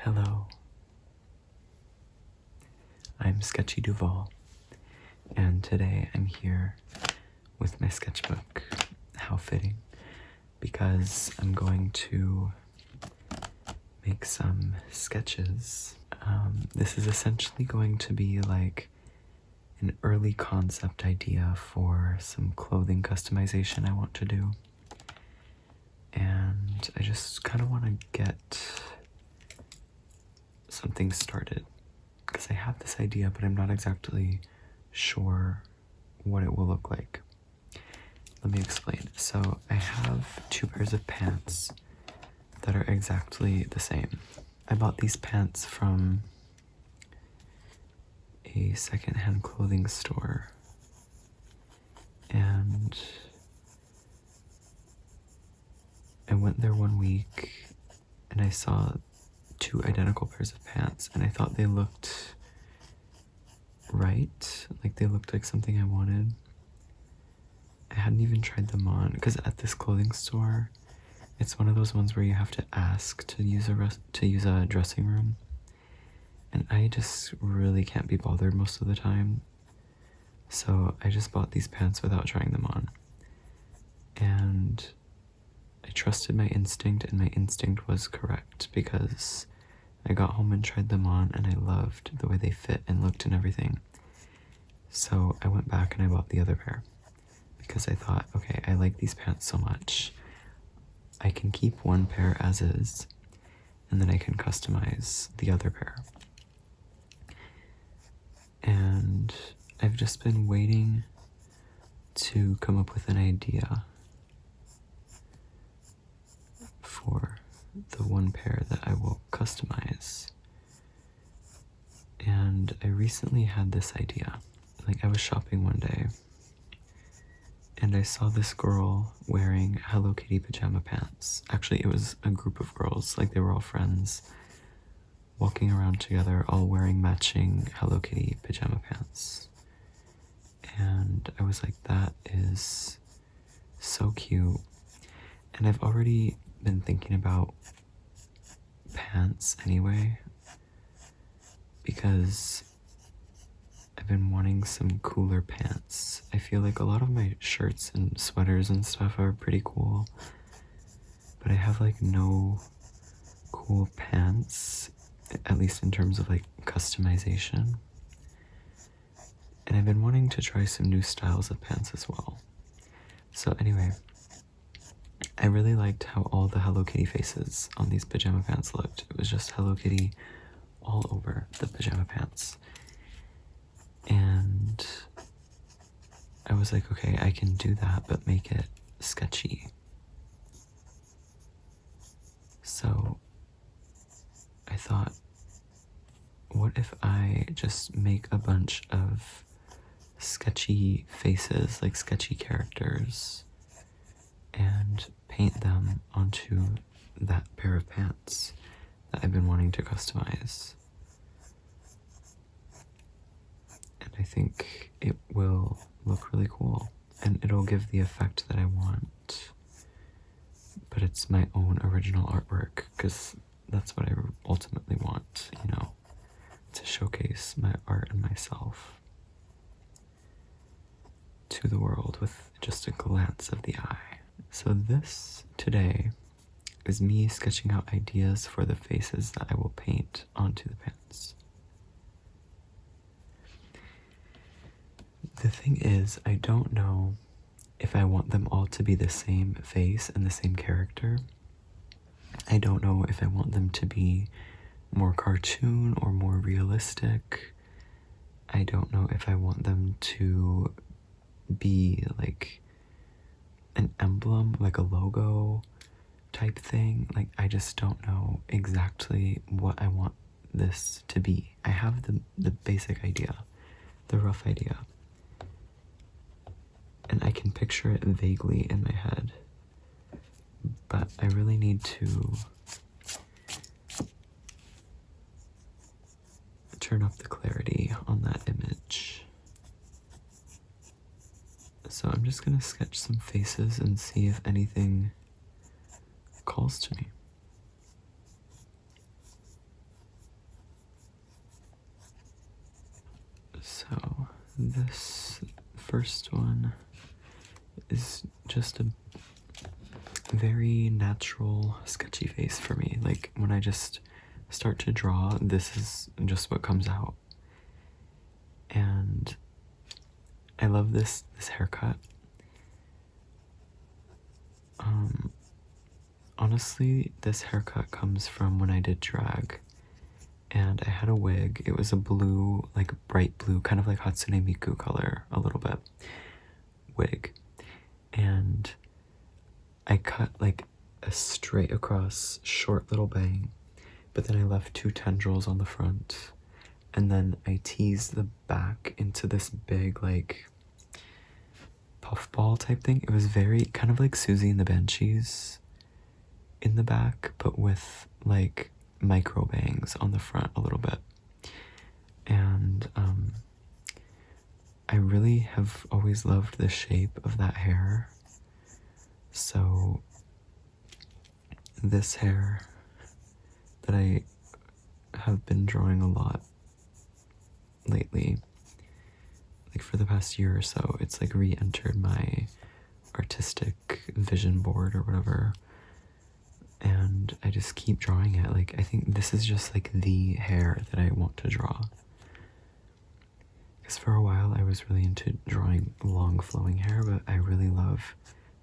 Hello, I'm Sketchy Duval, and today I'm here with my sketchbook. How fitting, because I'm going to make some sketches. This is essentially going to be like an early concept idea for some clothing customization I want to do. And I just kind of want to get something started, because I have this idea, but I'm not exactly sure what it will look like. Let me explain. So I have two pairs of pants that are exactly the same. I bought these pants from a secondhand clothing store, and I went there one week and I saw two identical pairs of pants, and I thought they looked right, like they looked like something I wanted. I hadn't even tried them on, because at this clothing store, it's one of those ones where you have to ask to use a dressing room, and I just really can't be bothered most of the time. So I just bought these pants without trying them on, and I trusted my instinct, and my instinct was correct, because I got home and tried them on, and I loved the way they fit and looked and everything. So I went back and I bought the other pair, because I thought, okay, I like these pants so much, I can keep one pair as is, and then I can customize the other pair. And I've just been waiting to come up with an idea for the one pair that I will customize. And I recently had this idea. Like, I was shopping one day, and I saw this girl wearing Hello Kitty pajama pants. Actually, it was a group of girls, like they were all friends, walking around together, all wearing matching Hello Kitty pajama pants. And I was like, that is so cute. And I've already been thinking about pants anyway, because I've been wanting some cooler pants. I feel like a lot of my shirts and sweaters and stuff are pretty cool, but I have like no cool pants, at least in terms of like customization. And I've been wanting to try some new styles of pants as well. So anyway, I really liked how all the Hello Kitty faces on these pajama pants looked. It was just Hello Kitty all over the pajama pants. And I was like, okay, I can do that, but make it sketchy. So I thought, what if I just make a bunch of sketchy faces, like sketchy characters, and paint them onto that pair of pants that I've been wanting to customize. And I think it will look really cool, and it'll give the effect that I want, but it's my own original artwork, because that's what I ultimately want, you know, to showcase my art and myself to the world with just a glance of the eye. So this today is me sketching out ideas for the faces that I will paint onto the pants. The thing is, I don't know if I want them all to be the same face and the same character. I don't know if I want them to be more cartoon or more realistic. I don't know if I want them to be like an emblem, like a logo type thing. Like, I just don't know exactly what I want this to be. I have the basic idea, the rough idea, and I can picture it vaguely in my head, but I really need to turn up the clarity on that image. So I'm just gonna sketch some faces and see if anything calls to me. So this first one is just a very natural sketchy face for me. Like when I just start to draw, this is just what comes out. And I love this haircut. Honestly, this haircut comes from when I did drag, and I had a wig. It was a blue, like bright blue, kind of like Hatsune Miku color, a little bit, wig. And I cut like a straight across short little bang, but then I left 2 tendrils on the front, and then I teased the back into this big like puffball type thing. It was very kind of like Susie and the Banshees in the back, but with like micro bangs on the front a little bit. And I really have always loved the shape of that hair. So this hair that I have been drawing a lot lately, like for the past year or so, it's like re-entered my artistic vision board or whatever, and I just keep drawing it. Like I think this is just like the hair that I want to draw, because for a while I was really into drawing long flowing hair, but I really love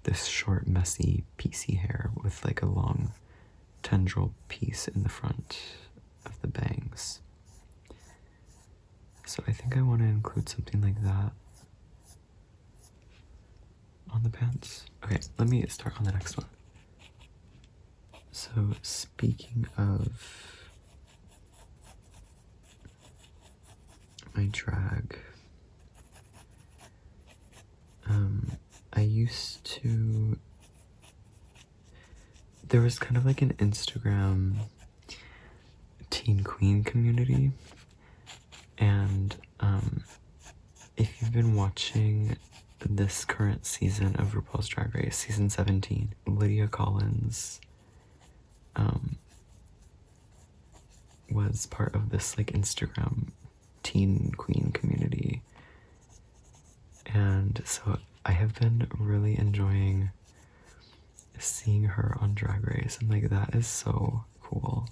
this short messy piecey hair with like a long tendril piece in the front of the bangs. So I think I want to include something like that on the pants. Okay, let me start on the next one. So speaking of my drag, I used to, there was kind of like an Instagram teen queen community, and if you've been watching this current season of RuPaul's Drag Race, season 17, Lydia Collins was part of this like Instagram teen queen community, and so I have been really enjoying seeing her on Drag Race, and like that is so cool.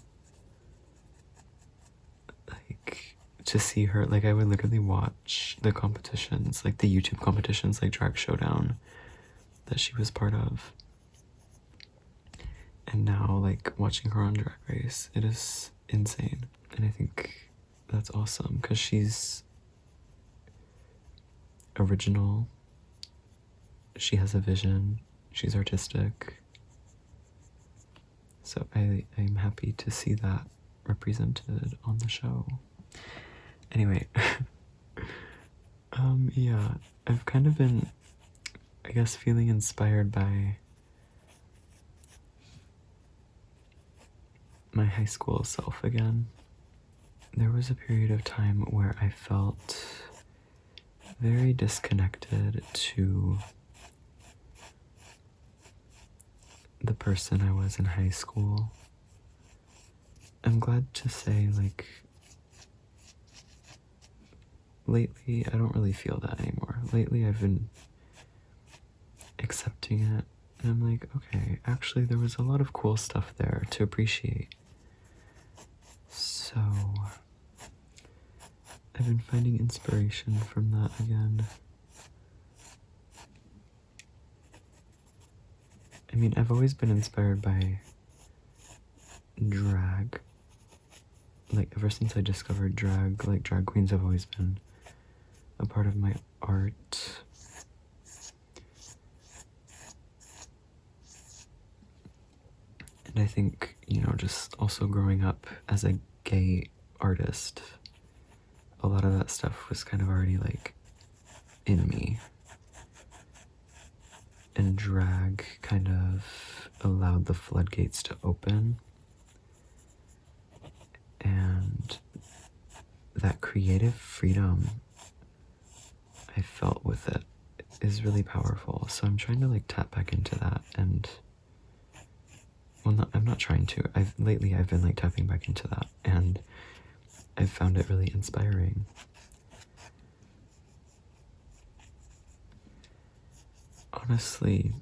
Like to see her, like I would literally watch the competitions, like the YouTube competitions like Drag Showdown that she was part of, and now like watching her on Drag Race, it is insane. And I think that's awesome because she's original, she has a vision, she's artistic, so I'm happy to see that represented on the show. Anyway, yeah, I've kind of been, I guess, feeling inspired by my high school self again. There was a period of time where I felt very disconnected to the person I was in high school. I'm glad to say, like, lately I don't really feel that anymore. Lately I've been accepting it, and I'm like, okay, actually there was a lot of cool stuff there to appreciate. So I've been finding inspiration from that again. I mean, I've always been inspired by drag. Like, ever since I discovered drag, like, drag queens have always been a part of my art. And I think, you know, just also growing up as a gay artist, a lot of that stuff was kind of already, like, in me. And drag kind of allowed the floodgates to open. And that creative freedom I felt with it is really powerful. So I'm trying to like tap back into that, and well, I'm not trying to. Lately I've been like tapping back into that, and I've found it really inspiring. honestly,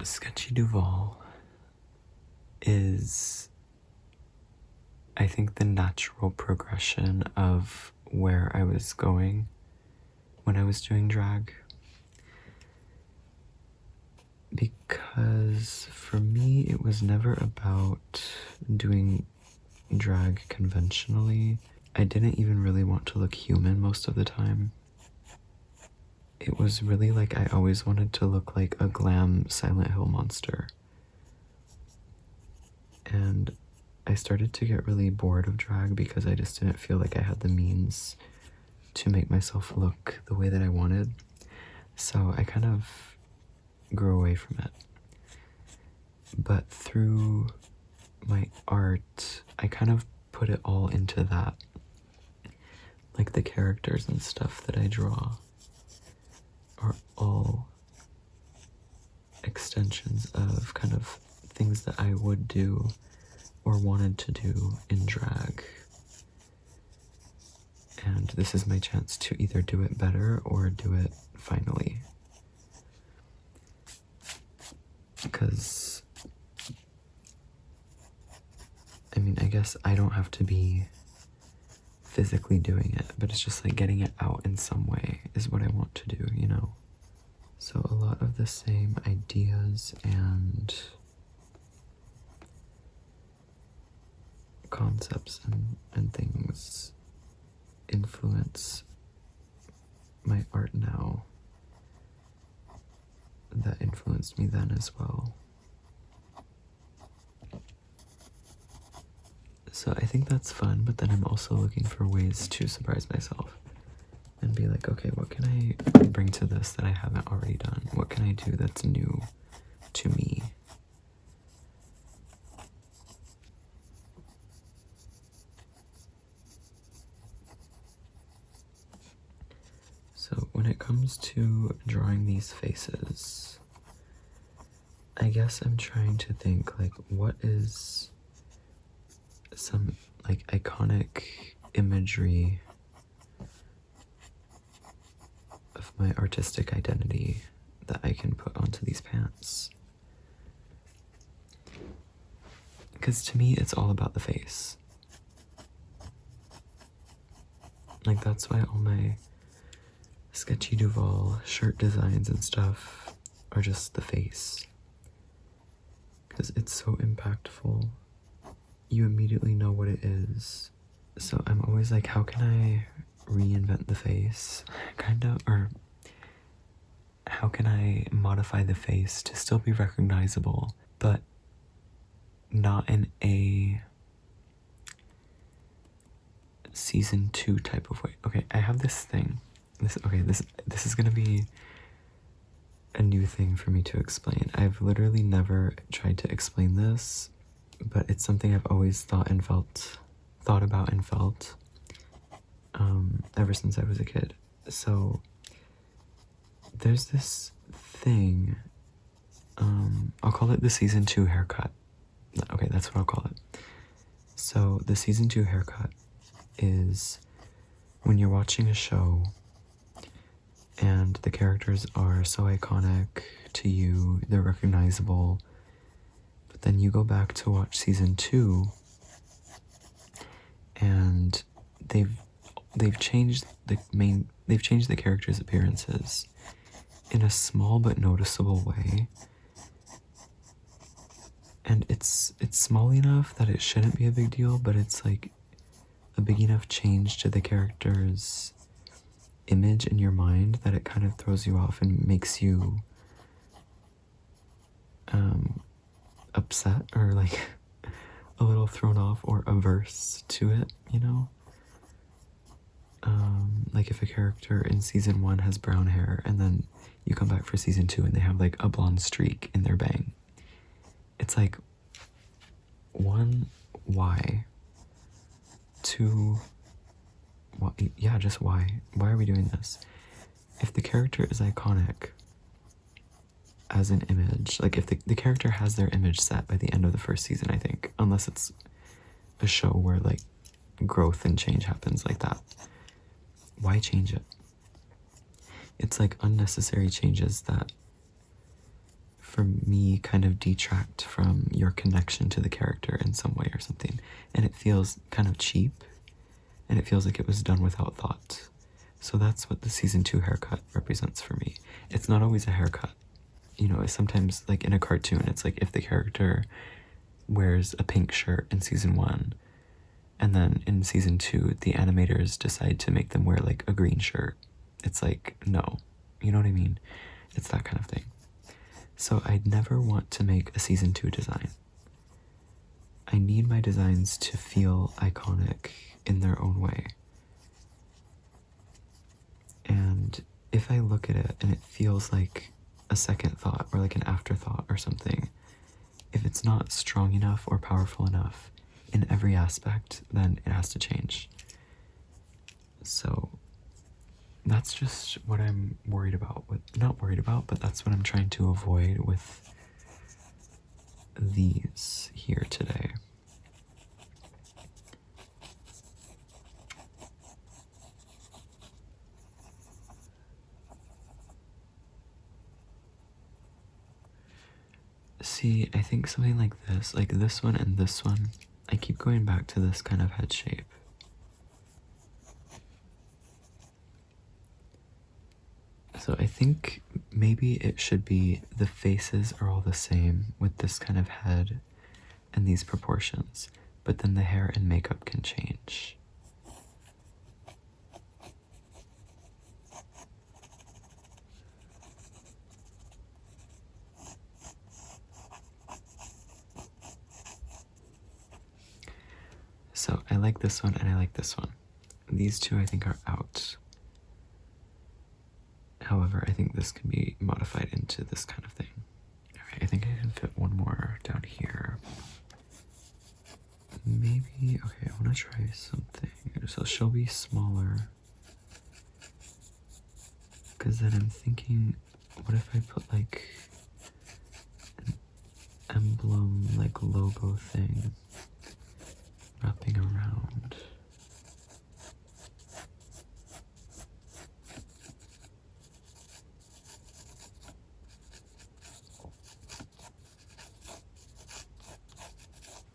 Sketchy Duval is, I think, the natural progression of where I was going when I was doing drag. Because for me, it was never about doing drag conventionally. I didn't even really want to look human most of the time. It was really like I always wanted to look like a glam Silent Hill monster. And I started to get really bored of drag because I just didn't feel like I had the means to make myself look the way that I wanted. So I kind of grew away from it. But through my art, I kind of put it all into that. Like the characters and stuff that I draw are all extensions of kind of things that I would do or wanted to do in drag. And this is my chance to either do it better or do it finally. Because, I mean, I guess I don't have to be physically doing it, but it's just like getting it out in some way is what I want to do, you know? So a lot of the same ideas and concepts and things influence my art now that influenced me then as well. So I think that's fun, but then I'm also looking for ways to surprise myself and be like, okay, what can I bring to this that I haven't already done? What can I do that's new to me? So when it comes to drawing these faces, I guess I'm trying to think, like, what is some, like, iconic imagery of my artistic identity that I can put onto these pants? Because to me, it's all about the face. Like, that's why all my Sketchy Duval shirt designs and stuff are just the face. Because it's so impactful. You immediately know what it is. So I'm always like, how can I reinvent the face? Kind of, or how can I modify the face to still be recognizable, but not in a season 2 type of way? Okay, I have this thing. This is gonna be a new thing for me to explain. I've literally never tried to explain this, but it's something I've always thought about and felt ever since I was a kid. So there's this thing, I'll call it the season 2 haircut. Okay, that's what I'll call it. So the season 2 haircut is when you're watching a show and the characters are so iconic to you, they're recognizable, but then you go back to watch season 2 and they've changed the characters' appearances in a small but noticeable way. And it's small enough that it shouldn't be a big deal, but it's like a big enough change to the character's image in your mind that it kind of throws you off and makes you upset or like a little thrown off or averse to it, you know? Like if a character in season 1 has brown hair and then you come back for season 2 and they have like a blonde streak in their bang. It's like, 1, why? 2, why? Yeah, just why? Why are we doing this? If the character is iconic as an image, like if the character has their image set by the end of the first season, I think, unless it's a show where like growth and change happens like that, why change it? it's like unnecessary changes that for me kind of detract from your connection to the character in some way or something. And it feels kind of cheap, and it feels like it was done without thought. So that's what the season 2 haircut represents for me. It's not always a haircut. You know, sometimes like in a cartoon, it's like if the character wears a pink shirt in season 1, and then in season 2, the animators decide to make them wear like a green shirt. It's like, no. You know what I mean? It's that kind of thing. So I'd never want to make a season 2 design. I need my designs to feel iconic in their own way. And if I look at it and it feels like a second thought or like an afterthought or something, if it's not strong enough or powerful enough in every aspect, then it has to change. So that's just what I'm worried about with, not worried about, but that's what I'm trying to avoid with these here today. See, I think something like this one and this one, I keep going back to this kind of head shape. So I think maybe it should be the faces are all the same with this kind of head and these proportions, but then the hair and makeup can change. So I like this one and I like this one. These two I think are out. However, I think this can be modified into this kind of thing. Alright, I think I can fit one more down here. Maybe, okay, I want to try something. So she'll be smaller. Because then I'm thinking, what if I put like an emblem, like logo thing wrapping around?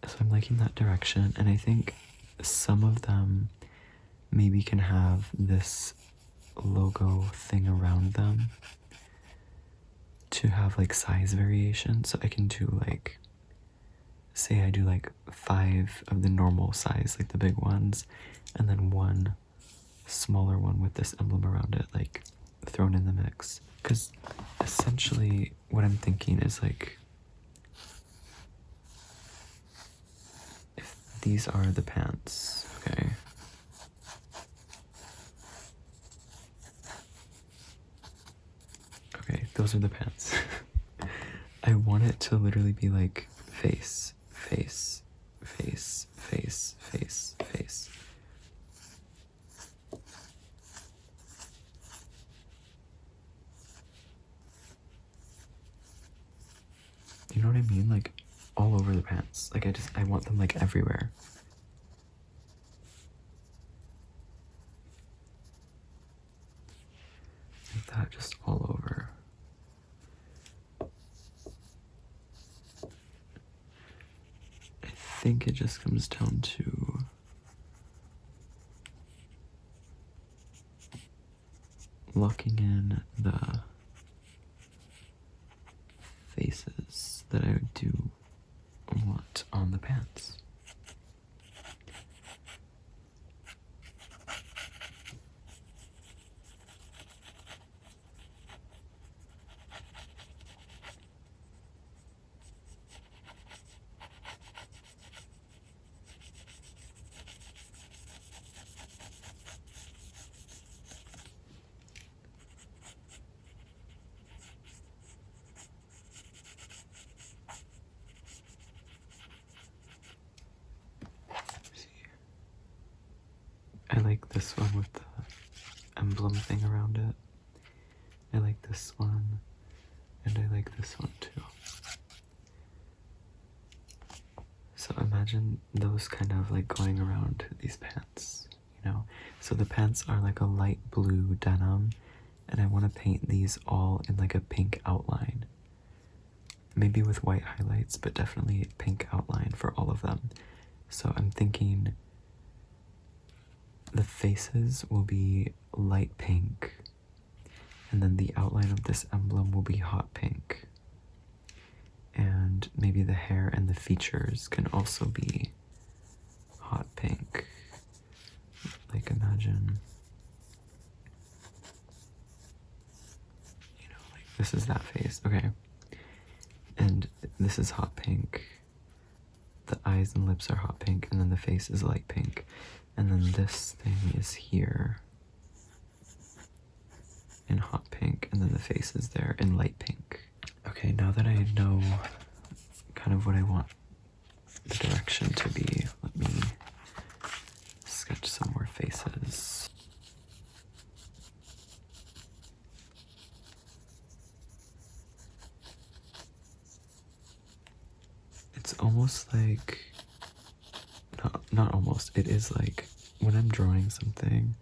So I'm liking that direction, and I think some of them maybe can have this logo thing around them to have like size variation. So I can do like, say I do like 5 of the normal size, like the big ones, and then one smaller one with this emblem around it, like thrown in the mix. Because essentially what I'm thinking is like, if these are the pants, okay, those are the pants. I want it to literally be like face, face, face, face, face, face. You know what I mean? Like all over the pants. Like I want them like everywhere. Like that, just all over. I think it just comes down to locking in the faces that I do want on the pants. I like this one with the emblem thing around it. I like this one, and I like this one too. So imagine those kind of like going around these pants, you know? So the pants are like a light blue denim, And I want to paint these all in like a pink outline. Maybe with white highlights, but definitely pink outline for all of them. So I'm thinking the faces will be light pink, and then the outline of this emblem will be hot pink. And maybe the hair and the features can also be hot pink. Like imagine, like this is that face, okay. And this is hot pink. The eyes and lips are hot pink, and then the face is light pink. And then this thing is here in hot pink, and then the face is there in light pink. Okay, now that I know kind of what I want the direction to be, let me sketch some more faces. It's almost like, not almost, it is like when I'm drawing something,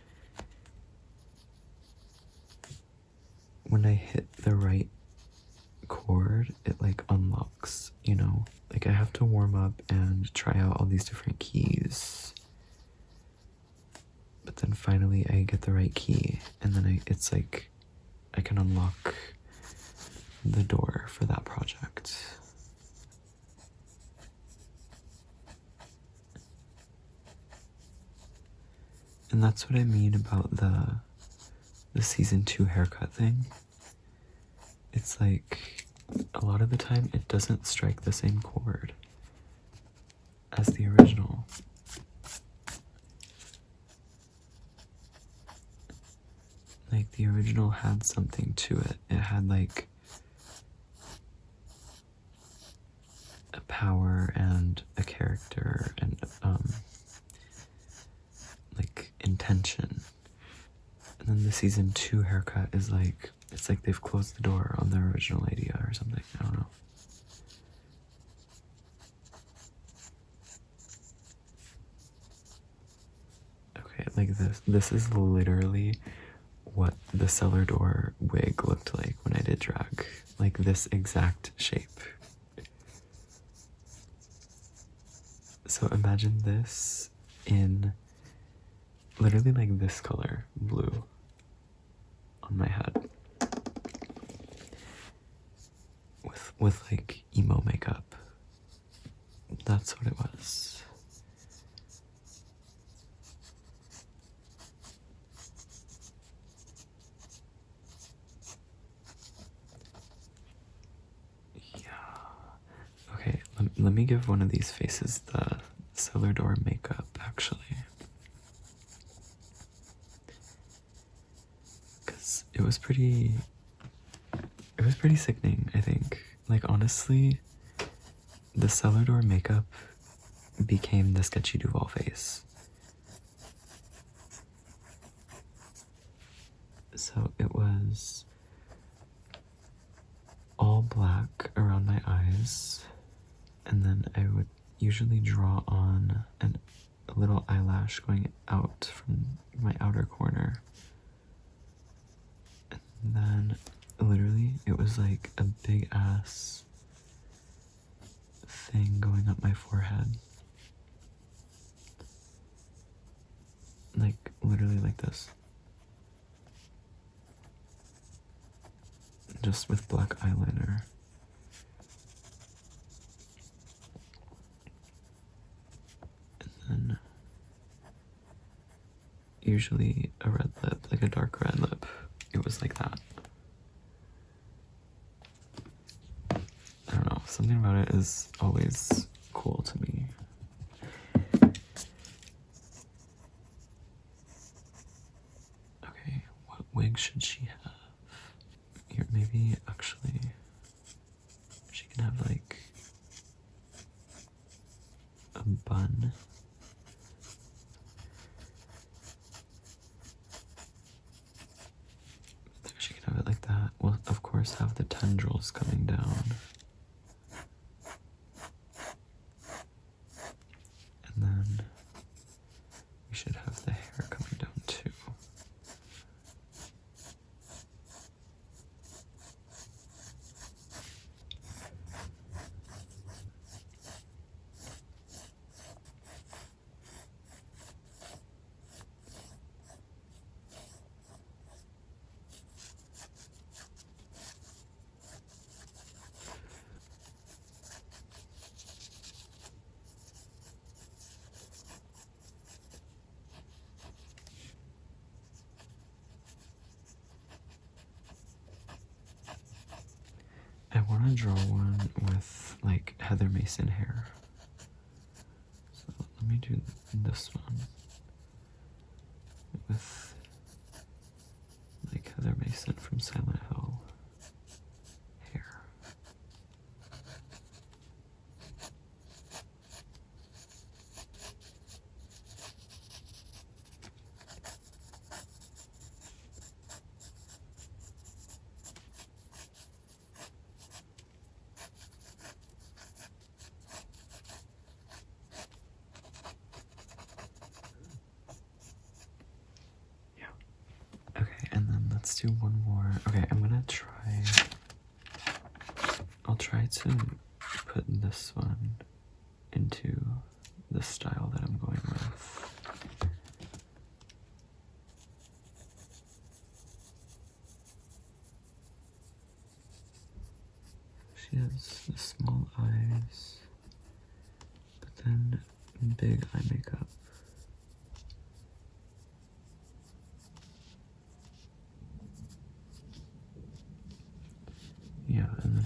when I hit the right chord, it like unlocks, like I have to warm up and try out all these different keys, but then finally I get the right key, and then it's like I can unlock the door for that project. And that's what I mean about the season 2 haircut thing. It's like a lot of the time it doesn't strike the same chord as the original. Like the original had something to it. It had like a power and a character and like intention. And then the season 2 haircut is like, it's like they've closed the door on their original idea or something. I don't know. Okay, like this is literally what the cellar door wig looked like when I did drag. Like this exact shape. So imagine this in literally like this color, blue, on my head. With like emo makeup. That's what it was. Yeah. Okay, let me give one of these faces the cellar door makeup, actually. Because it was pretty sickening, I think. Like, honestly, the cellar door makeup became the sketchy Duval face. So it was all black around my eyes, and then I would usually draw on a little eyelash going out from my outer corner. And then literally it was like a big ass thing going up my forehead. Like literally like this. Just with black eyeliner. And then usually a red lip, like a dark red lip. It was like that. I don't know, something about it is always cool to me. Okay, what wig should she have? Here, maybe actually she can have like a bun. She can have it like that. We'll of course have the tendrils coming down. And then we should have the hair coming down too. draw one with like Heather Mason hair. So let me do this one with like Heather Mason from Silent Hill hair. Okay, and then let's do one more. Okay, I'll try to put this one into the style that I'm going with. She has the small eyes, but then big eye makeup. Yeah, and then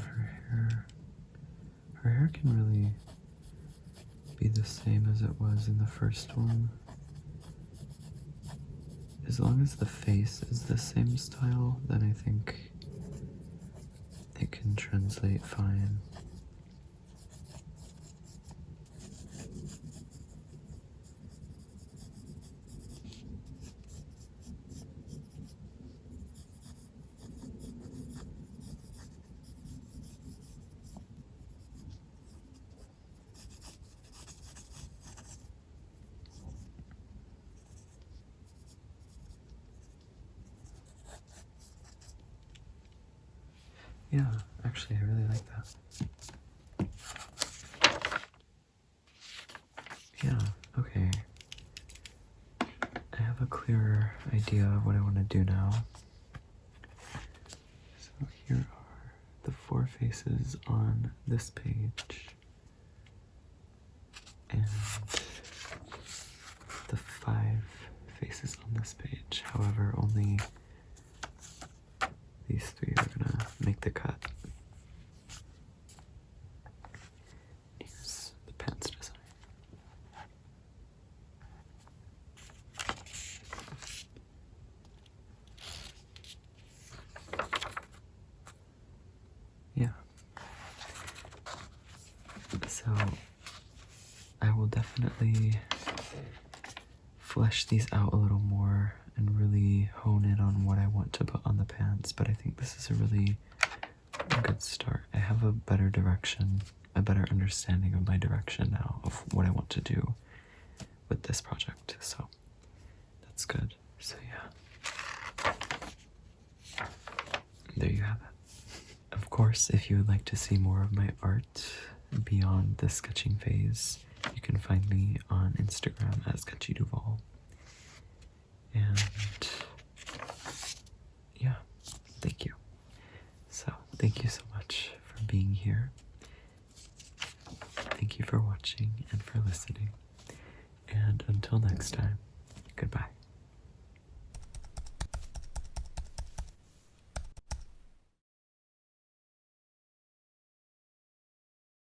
her hair can really be the same as it was in the first one. As long as the face is the same style, then I think it can translate fine. Yeah, actually, I really like that. Yeah, okay. I have a clearer idea of what I want to do now. So here are the 4 faces on this page, and the 5 faces on this page. However, only these 3 are gonna make the cut. Here's the pants design. Yeah. So I will definitely flesh these out a little more and really hone in on what I want to put on the pants, but I think this is a really good start. I have a better direction, a better understanding of my direction now of what I want to do with this project, so that's good. So yeah, there you have it. Of course, if you would like to see more of my art beyond the sketching phase, you can find me on Instagram at SketchyDuval. And yeah, thank you. So, thank you so much for being here. Thank you for watching and for listening. And until next time, goodbye.